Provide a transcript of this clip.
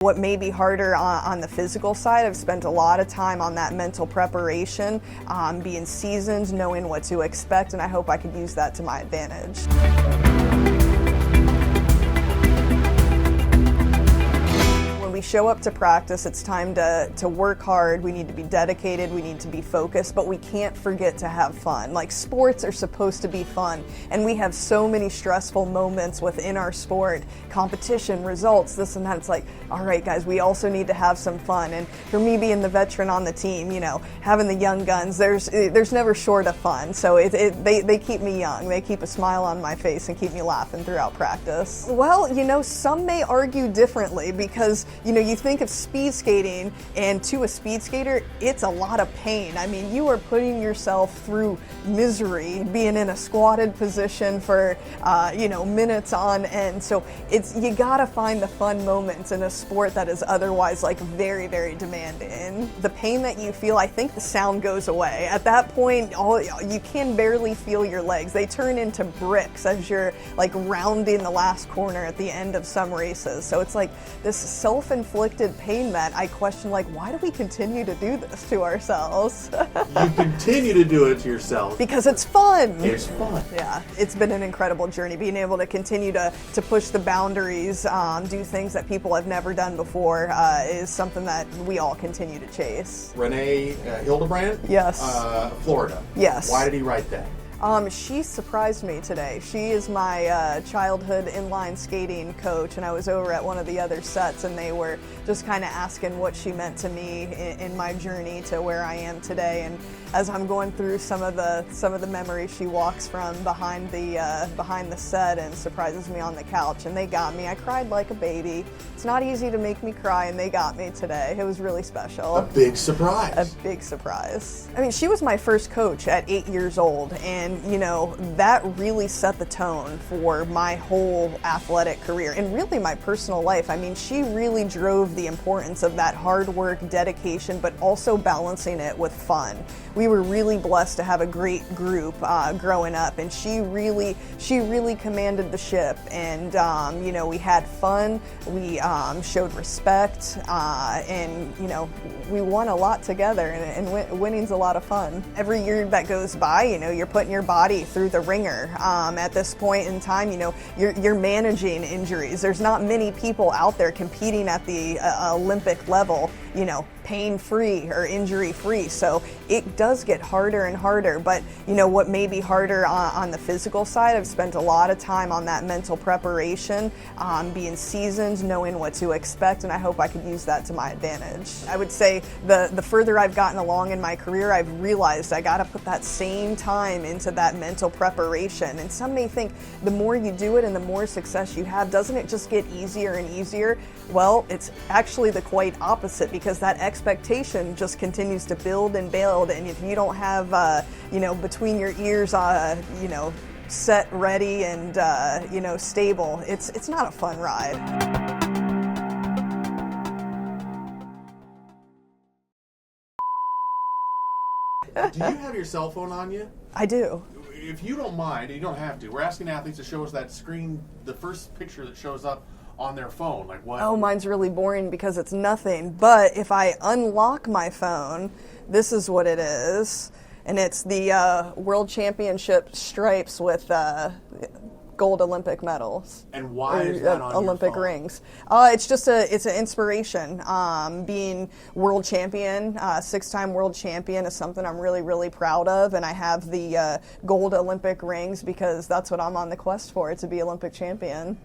What may be harder on the physical side, I've spent a lot of time on that mental preparation, being seasoned, knowing what to expect, and I hope I could use that to my advantage. We show up to practice, it's time to work hard, we need to be dedicated, we need to be focused, but we can't forget to have fun. Like, sports are supposed to be fun, and we have so many stressful moments within our sport, competition, results, this and that. It's like, all right guys, we also need to have some fun. And for me, being the veteran on the team, you know, having the young guns, there's never short of fun. So they keep me young, they keep a smile on my face and keep me laughing throughout practice. Well, you know, some may argue differently because, you know, you think of speed skating, and to a speed skater, it's a lot of pain. I mean, you are putting yourself through misery, being in a squatted position for, you know, minutes on end. So you gotta find the fun moments in a sport that is otherwise like very, very demanding. The pain that you feel, I think the sound goes away. At that point, you can barely feel your legs. They turn into bricks as you're like rounding the last corner at the end of some races. So it's like this self-inflicted pain that I question, like, why do we continue to do this to ourselves? You continue to do it to yourself. Because it's fun. It's fun. Yeah, it's been an incredible journey, being able to continue to push the boundaries, do things that people have never done before is something that we all continue to chase. Renee Hildebrand? Yes. Florida. Yes. Why did he write that? She surprised me today. She is my childhood inline skating coach, and I was over at one of the other sets, and they were just kind of asking what she meant to me in my journey to where I am today. And as I'm going through some of the memories, she walks from behind the set and surprises me on the couch, and they got me. I cried like a baby. It's not easy to make me cry, and they got me today. It was really special. A big surprise. A big surprise. I mean, she was my first coach at 8 years old, and you know, that really set the tone for my whole athletic career and really my personal life. I mean, she really drove the importance of that hard work, dedication, but also balancing it with fun. We were really blessed to have a great group growing up, and she really commanded the ship. And you know, we had fun, we showed respect, and you know, we won a lot together, and winning's a lot of fun. Every year that goes by, you know, you're putting your body through the ringer. At this point in time, you know, you're managing injuries. There's not many people out there competing at the Olympic level, you know, pain-free or injury-free. So it does get harder and harder. But you know, what may be harder on the physical side, I've spent a lot of time on that mental preparation, being seasoned, knowing what to expect, and I hope I could use that to my advantage. I would say the further I've gotten along in my career, I've realized I got to put that same time into that mental preparation. And some may think the more you do it and the more success you have, doesn't it just get easier and easier? Well, it's actually the quite opposite, because that expectation just continues to build and build, and if you don't have you know, between your ears you know, set, ready, and you know, stable, it's not a fun ride. Do you have your cell phone on you? I do. If you don't mind, you don't have to. We're asking athletes to show us that screen, the first picture that shows up on their phone. Like what? Oh, mine's really boring because it's nothing. But if I unlock my phone, this is what it is. And it's the World Championship stripes with gold Olympic medals. And why is that on Olympic your phone? Rings? It's an inspiration. Being world champion, 6-time world champion, is something I'm really, really proud of. And I have the gold Olympic rings because that's what I'm on the quest for, to be Olympic champion.